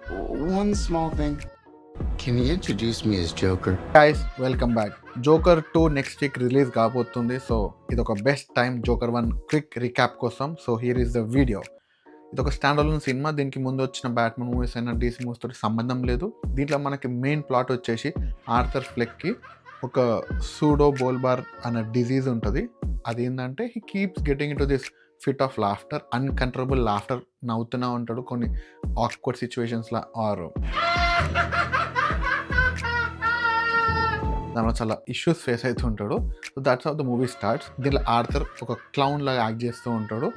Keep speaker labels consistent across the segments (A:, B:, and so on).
A: One small thing. Can you introduce me as Joker?
B: Guys welcome back. Joker 2 next week release కాబోతుంది. So ఇది ఒక best time Joker 1 quick recap కోసం. So here is the video. ఇది ఒక stand alone cinema. దీనికి ముందు వచ్చిన Batman movies అయినా డీసీ మూవీస్ తోటి సంబంధం లేదు. దీంట్లో మనకి మెయిన్ ప్లాట్ వచ్చేసి ఆర్థర్ ఫ్లెక్కి ఒక సూడో బోల్బార్ అనే డిజీజ్ ఉంటుంది. అదేంటంటే he keeps getting into this fit of laughter, uncontrollable laughter. నవ్వుతూనే ఉంటాడు కొన్ని ఆక్వర్డ్ సిచ్యువేషన్స్లో ఆర్ దానిలో చాలా ఇష్యూస్ ఫేస్ అవుతూ ఉంటాడు. So that's how the movie starts. దీంట్లో ఆర్థర్ ఒక క్లౌన్ లాగా యాక్ట్ చేస్తూ ఉంటాడు.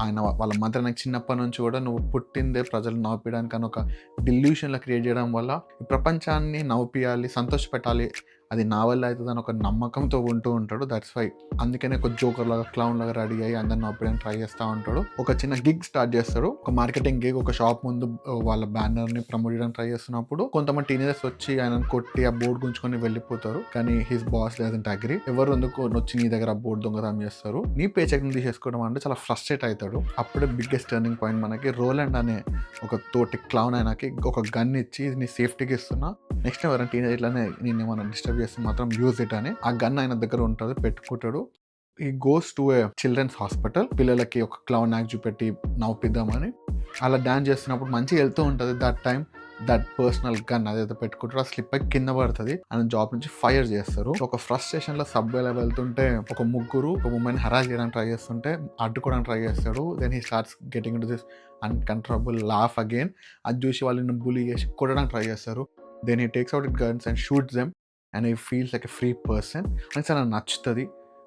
B: ఆయన వాళ్ళ మదర్ నాకు చిన్నప్పటి నుంచి కూడా నువ్వు పుట్టిందే ప్రజలు నవ్విపించడానికి అని ఒక డిల్యూషన్లో క్రియేట్ చేయడం వల్ల ఈ ప్రపంచాన్ని నవ్విపియాలి, సంతోషపెట్టాలి, అది నా వల్ల అవుతుంది అని ఒక నమ్మకంతో ఉంటూ ఉంటాడు. దట్స్ వై అందుకనే ఒక జోకర్ లాగా క్లౌన్ లాగా రెడీ అయ్యి అందరిని నవ్విపించడానికి ట్రై చేస్తూ ఉంటాడు. ఒక చిన్న గిగ్ స్టార్ట్ చేస్తాడు. ఒక మార్కెటింగ్ గిగ్, ఒక షాప్ ముందు వాళ్ళ బ్యానర్ని ప్రమోట్ చేయడానికి ట్రై చేస్తున్నప్పుడు కొంతమంది టీనేజర్స్ వచ్చి ఆయనను కొట్టి ఆ బోర్డు గుంజుకొని వెళ్ళిపోతారు. కానీ హిస్ బాస్ డజంట్ అగ్రీ. ఎవరు ఎందుకు వచ్చి నీ దగ్గర ఆ బోర్డు దొంగతనం చేస్తారు, నీ పే చెక్ ని తీసేసుకోవడం అంటే చాలా ఫ్రస్ట్రేట్ అవుతాడు. అప్పుడే బిగ్గెస్ట్ టర్నింగ్ పాయింట్ మనకి రోలాండ్ అనే ఒక తోటి క్లౌన్ ఆయనకి ఒక గన్ ఇచ్చి నీ సేఫ్టీకి ఇస్తున్నా, నెక్స్ట్ ఎవరైనా టీనేజ్ ఇట్లానే నేను ఏమైనా డిస్టర్బ్ చేస్తే మాత్రం యూజ్ ఇట్ అని ఆ గన్ ఆయన దగ్గర ఉంటుంది, పెట్టుకుంటాడు. He goes to a children's hospital. పిల్లలకి ఒక క్లౌన్ యాక్ట్ చూపెట్టి నవ్విద్దామని అలా డాన్స్ చేస్తున్నప్పుడు మంచిగా వెళ్తూ ఉంటుంది. That time that personal gun అదైతే పెట్టుకుంటారో ఆ స్లిప్ అయి కింద పడుతుంది. ఆయన జాబ్ నుంచి ఫైర్ చేస్తారు. ఒక ఫ్రస్ట్రేషన్ లో సబ్వేలో వెళ్తుంటే ఒక ముగ్గురు ఒక ఉమెన్ హరాస్ చేయడానికి ట్రై చేస్తుంటే అడ్డుకోవడానికి ట్రై చేస్తాడు. Then he starts getting to this uncontrollable laugh again. అది చూసి వాళ్ళని బులీ చేసి కొట్టడానికి ట్రై చేస్తారు. Then he takes out it guns and shoots them and he feels like a free person అని చాలా నచ్చుతుంది.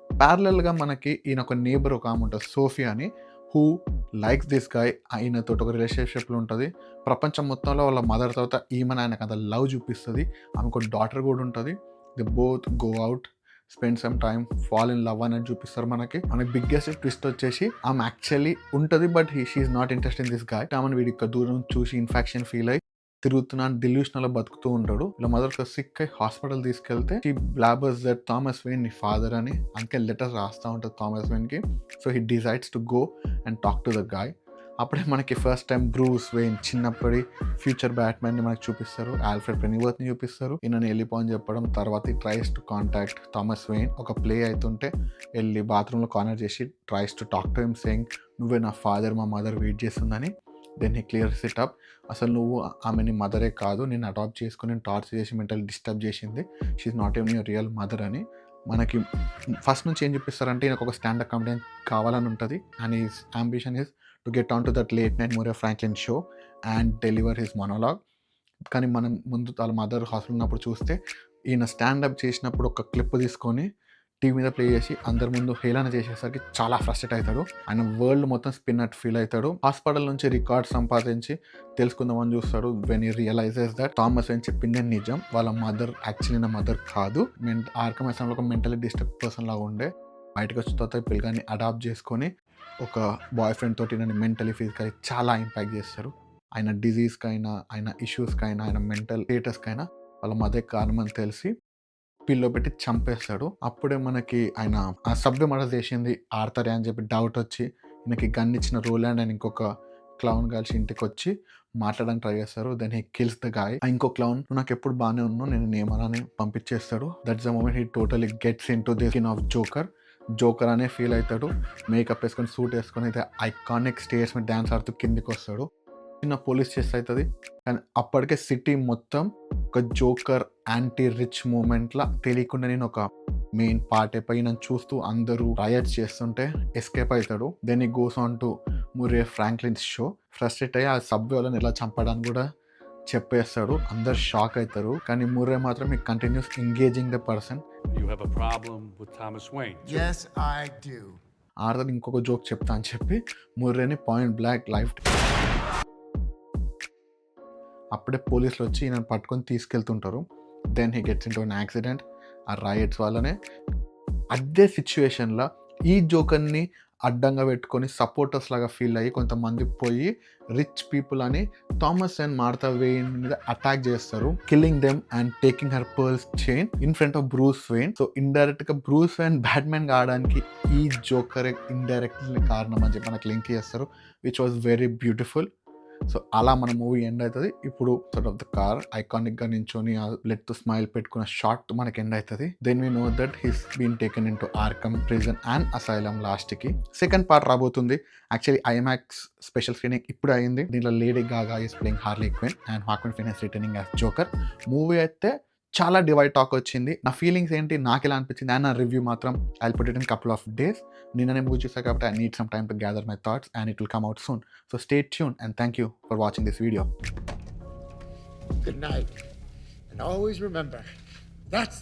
B: ప్యారలల్గా మనకి ఈయన ఒక నేబర్ ఒక ఆమె ఉంటుంది, సోఫియా అని, హూ లైక్స్ దిస్ గాయ్. ఆయనతో ఒక రిలేషన్షిప్లో ఉంటుంది. ప్రపంచం మొత్తంలో వాళ్ళ మదర్ తర్వాత ఈమెను ఆయనకు అంత లవ్ చూపిస్తుంది. ఆమెకు ఒక డాటర్ కూడా ఉంటుంది. The both go out, spend some time, fall in love అనేది చూపిస్తారు. మనకి బిగ్గెస్ట్ ట్విస్ట్ వచ్చేసి ఆమె యాక్చువల్లీ ఉంటుంది but she's not interest in this guy. ఆమెను వీడికి దూరం చూసి ఇన్ఫెక్షన్ ఫీల్ అయ్యి తిరుగుతున్నాను డిల్యూషనల్ బతుకుతూ ఉంటాడు. ఇలా మదర్ సిక్ అయి హాస్పిటల్ తీసుకెళ్తే she blabbers that Thomas Wayne నీ ఫాదర్ అని. అందుకే లెటర్స్ రాస్తూ ఉంటుంది థామస్ వెయిన్కి. So he decides to go and talk to the guy. అప్పుడే మనకి ఫస్ట్ టైం బ్రూస్ వెయిన్ చిన్నప్పటి ఫ్యూచర్ బ్యాట్మెన్ని మనకి చూపిస్తారు. ఆల్ఫ్రెడ్ పెనీవర్త్ని చూపిస్తారు. ఈయనని వెళ్ళిపోని చెప్పడం. తర్వాత tries to contact Thomas Wayne. ఒక ప్లే అవుతుంటే వెళ్ళి బాత్రూంలో కార్నర్ చేసి tries to talk to him saying నువ్వే నా ఫాదర్, మా మదర్ వెయిట్ చేస్తుందని. Then he clears it up. అసలు నువ్వు ఆమెని మదరే కాదు, నేను అడాప్ట్ చేసుకుని నేను టార్చర్ చేసి మెంటల్ డిస్టర్బ్ చేసింది, she's not even your real mother అని. మనకి ఫస్ట్ నుంచి ఏం చూపిస్తారంటే ఈయనకు ఒక స్టాండప్ కామెడియన్ కావాలని ఉంటుంది. And he's ambition is to get on to that late night Murray Franklin show and deliver his monologue. కానీ మనం ముందు వాళ్ళ మదర్ హాస్పిటల్ ఉన్నప్పుడు చూస్తే ఈయన స్టాండప్ చేసినప్పుడు ఒక క్లిప్ తీసుకొని టీవీ మీద ప్లే చేసి అందరి ముందు హేళన చేసేసరికి చాలా ఫ్రస్ట్రేట్ అవుతాడు. ఆయన వరల్డ్ మొత్తం స్పిన్ అట్ ఫీల్ అవుతాడు. హాస్పిటల్ నుంచి రికార్డ్ సంపాదించి తెలుసుకుందామని చూస్తాడు. వెన్ ఈ రియలైజెస్ దట్ థామస్ వెయిన్ చెప్పిందే నిజం, వాళ్ళ మదర్ యాక్చువల్లీ నా మదర్ కాదు, ఆర్కమ్ అసైలంలో ఒక మెంటలీ డిస్టర్బ్ పర్సన్ లాగా ఉండే. బయటకు వచ్చిన తర్వాత పిల్లగాన్ని అడాప్ట్ చేసుకొని ఒక బాయ్ ఫ్రెండ్ తోటి నన్ను మెంటలీ ఫిజికలీ చాలా ఇంపాక్ట్ చేస్తారు. ఆయన డిజీజ్కైనా, ఆయన ఇష్యూస్కైనా, ఆయన మెంటల్ స్టేటస్కైనా వాళ్ళ మదర్ కారణం అని తెలిసి పిల్లో పెట్టి చంపేస్తాడు. అప్పుడే మనకి ఆయన ఆ సభ్య మర్డర్ చేసింది ఆర్థరే అని చెప్పి డౌట్ వచ్చి ఈయనకి గన్ ఇచ్చిన రోలాండ్ అండ్ ఇంకొక క్లౌన్ కలిసి ఇంటికి వచ్చి మాట్లాడడానికి ట్రై చేస్తారు. Then he kills the guy. ఇంకో క్లౌన్ నాకు ఎప్పుడు బాగానే ఉన్నావు, నేను నేమరాని పంపించేస్తాడు. That's the moment he totally gets into the skin of Joker. Joker అనే ఫీల్ అవుతాడు. మేకప్ వేసుకొని సూట్ వేసుకొని అయితే ఐకానిక్ స్టేజ్ మీద డ్యాన్స్ ఆడుతూ కిందికి వస్తాడు. చిన్న పోలీస్ చేసి అవుతుంది. కానీ అప్పటికే సిటీ మొత్తం ఒక జోకర్ యాంటీ రిచ్ మూమెంట్లా తెలియకుండా నేను ఒక మెయిన్ పార్ట్ అయిపోయి నన్ను చూస్తూ అందరూ రయట్స్ చేస్తుంటే ఎస్కేప్ అవుతాడు. Then he goes on to Murray Franklin's show. Frustrate అయ్యి ఆ సబ్ వాళ్ళని ఎలా చంపడానికి కూడా చెప్పేస్తాడు. అందరు షాక్ అవుతారు. కానీ మురే మాత్రం ఈ continuous engaging the person.
C: You have a problem with Thomas Wayne.
A: Yes, I do.
B: Arthur ఇంకొక జోక్ చెప్తా అని చెప్పి ముర్రేని పాయింట్ బ్లాక్ లైఫ్. అప్పుడే పోలీసులు వచ్చి ఈయన పట్టుకొని తీసుకెళ్తుంటారు. Then he gets into an accident. ఆ రైట్స్ వల్లనే అదే సిచ్యువేషన్లో ఈ జోకర్ని అడ్డంగా పెట్టుకొని సపోర్టర్స్ లాగా ఫీల్ అయ్యి కొంతమంది పోయి రిచ్ పీపుల్ అని థామస్ అండ్ మార్తా వెయిన్ మీద అటాక్ చేస్తారు, killing them and taking her pearls chain in front of Bruce Wayne. So ఇండైరెక్ట్గా బ్రూస్ వెయిన్ బ్యాట్మెన్ కావడానికి ఈ జోకర్ ఇండైరెక్ట్ కారణం అని చెప్పి మనకు లింక్ చేస్తారు, which was very beautiful. So అలా మన మూవీ ఎండ్ అవుతుంది. ఇప్పుడు సార్ట్ ఆఫ్ ద కార్ ఐకానిక్గా నించొని లెట్ టు స్మైల్ పెట్టుకున్న షార్ట్ మనకి ఎండ్ అవుతుంది. Then we know that he's been taken into Arkham prison and asylum లాస్ట్కి. సెకండ్ పార్ట్ రాబోతుంది. యాక్చువల్లీ ఐమాక్స్ స్పెషల్ స్క్రీనింగ్ ఇప్పుడు అయింది. దీంట్లో Lady Gaga is playing Harley Quinn and Joaquin Phoenix returning as Joker. Movie అయితే చాలా divide talk వచ్చింది. నా feelings ఏంటి, నాకు ఎలా అనిపించింది అండ్ నా రివ్యూ మాత్రం I put it in couple of days. నిన్ననే మూవీ చూసా కాబట్టి I need some time to gather my thoughts and it will come out soon. So stay tune and thank you for watching this video.
A: Good night. And always remember, that's